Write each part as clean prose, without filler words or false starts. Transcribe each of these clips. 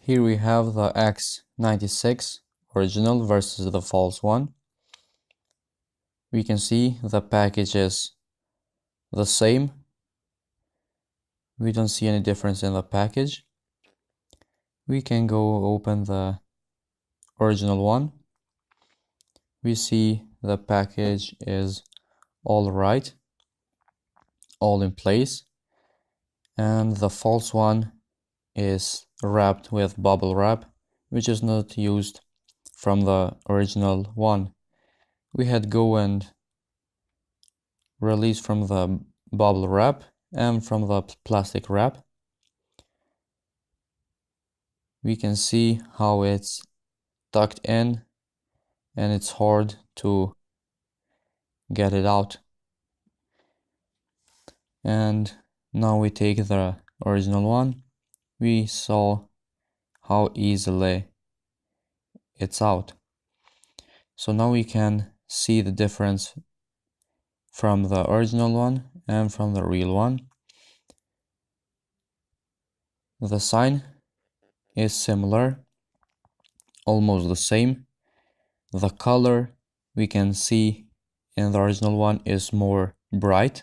Here we have the X96 original versus the false one. We can see the package is the same. We don't see any difference in the package. We can go open the original one. We see the package is all right, all in place, and the false one is wrapped with bubble wrap, which is not used from the original one. We had go and release from the bubble wrap and from the plastic wrap. We can see how it's tucked in and it's hard to get it out. And now we take the original one. We saw how easily it's out. So now we can see the difference from the original one and from the real one. The sign is similar, almost the same. The color we can see in the original one is more bright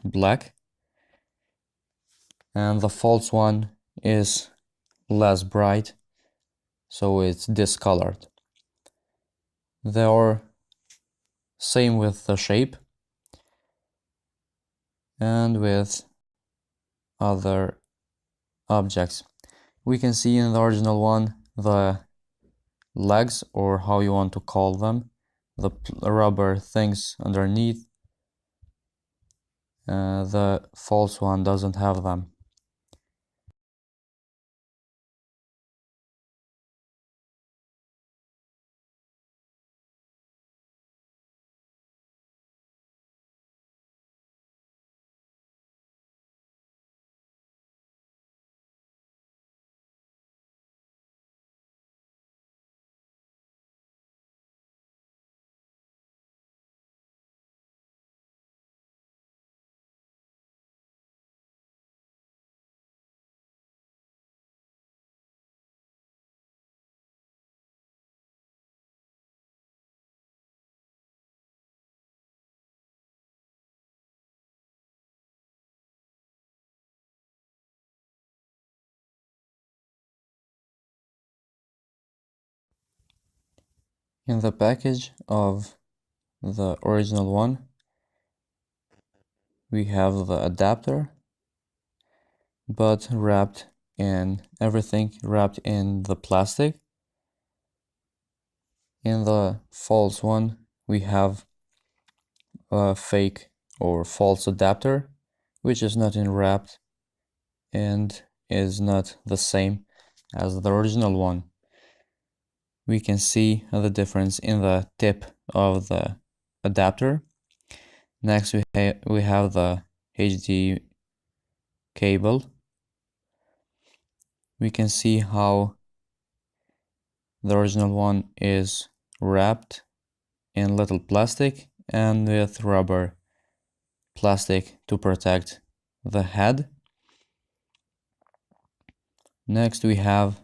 black, and the false one is less bright, so it's discolored. They are same with the shape and with other objects. We can see in the original one the legs, or how you want to call them, the rubber things underneath. The false one doesn't have them. In the package of the original one, we have the adapter, but everything wrapped in the plastic. In the false one, we have a fake or false adapter, which is not wrapped and is not the same as the original one. We can see the difference in the tip of the adapter. Next, we have the HD cable. We can see how the original one is wrapped in little plastic and with rubber plastic to protect the head. Next, we have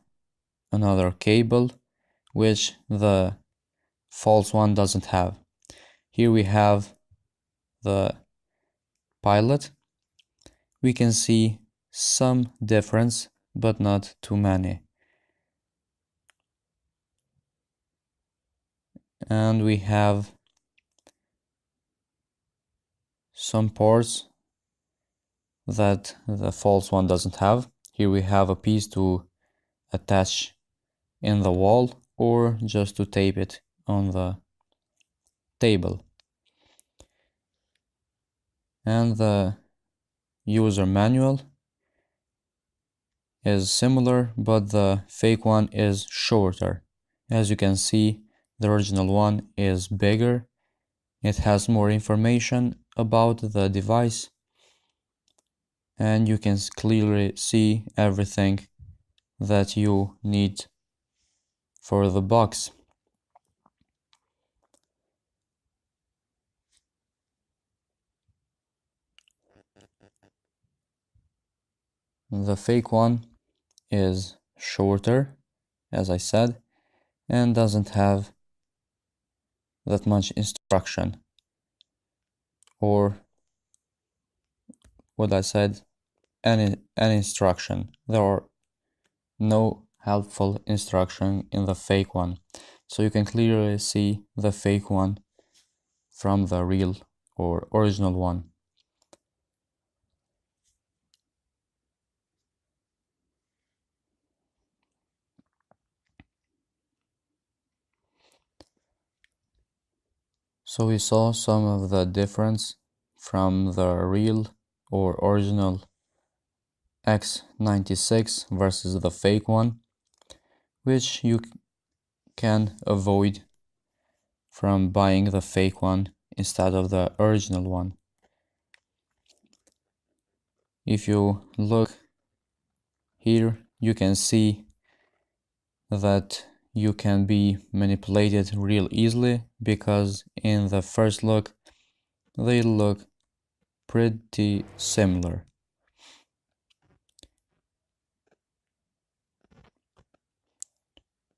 another cable, which the false one doesn't have. Here we have the pilot. We can see some difference, but not too many. And we have some parts that the false one doesn't have. Here we have a piece to attach in the wall or just to tape it on the table. And the user manual is similar, but the fake one is shorter. As you can see, the original one is bigger. It has more information about the device, and you can clearly see everything that you need for the box. The fake one is shorter, as I said, and doesn't have that much instruction, or what I said, any instruction. There are no helpful instruction in the fake one, so you can clearly see the fake one from the real or original one. So we saw some of the difference from the real or original X96 versus the fake one, which you can avoid from buying the fake one instead of the original one. If you look here, you can see that you can be manipulated real easily, because in the first look they look pretty similar.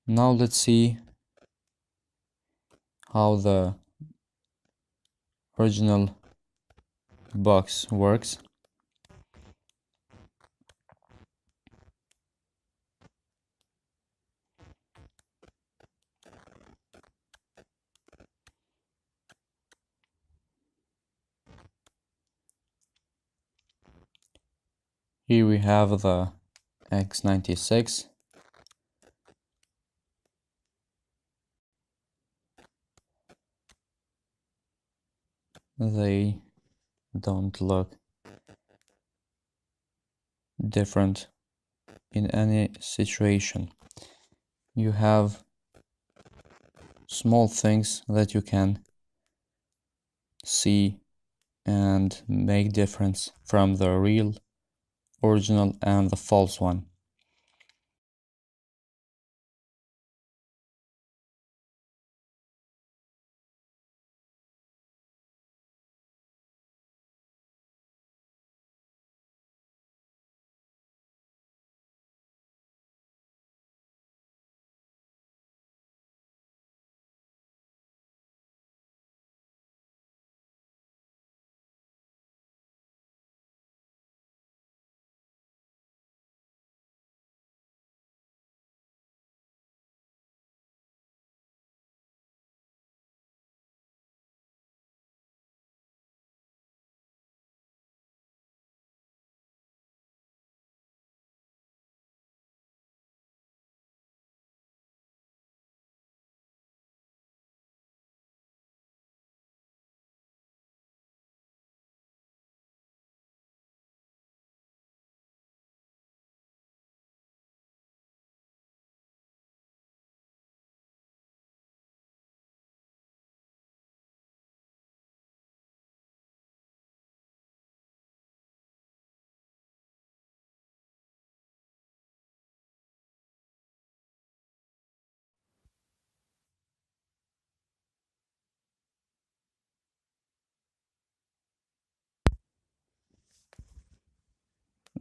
Now let's see how the original box works. Here we have the X96. They don't look different in any situation. You have small things that you can see and make difference from the real, original, and the false one.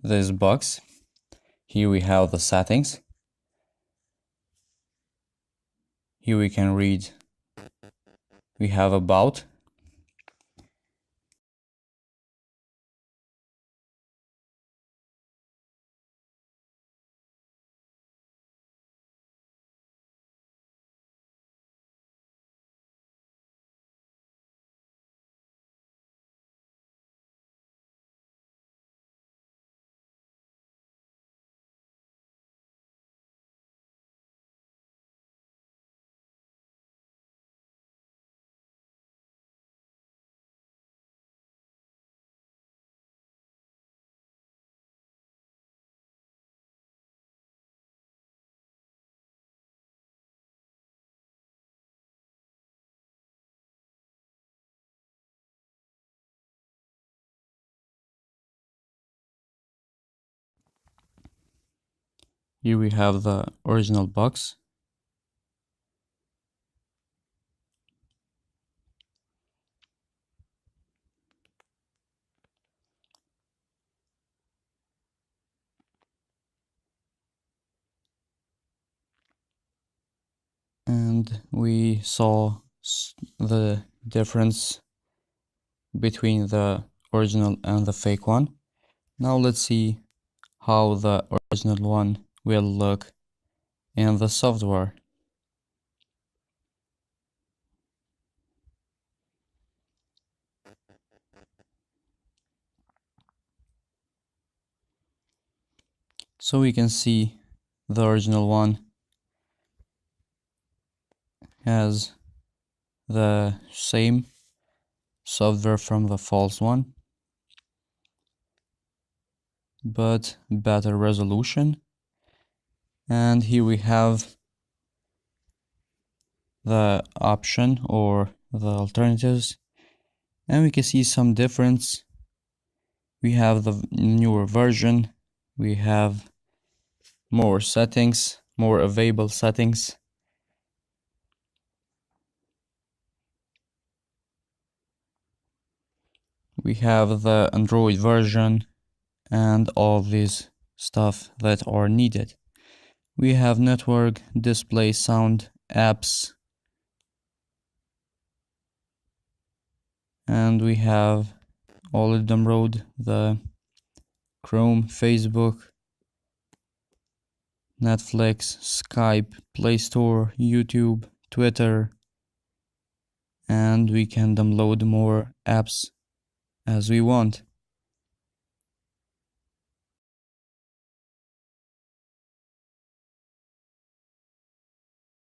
This box, here we have the settings. Here we can read, we have about, here we have the original box. And we saw the difference between the original and the fake one. Now let's see how the original one will look in the software. So we can see the original one has the same software from the false one, but better resolution. And here we have the option or the alternatives, and we can see some difference. We have the newer version, we have more settings, more available settings. We have the Android version and all these stuff that are needed. We have network, display, sound, apps, and we have all of them road, the Chrome, Facebook, Netflix, Skype, Play Store, YouTube, Twitter, and we can download more apps as we want.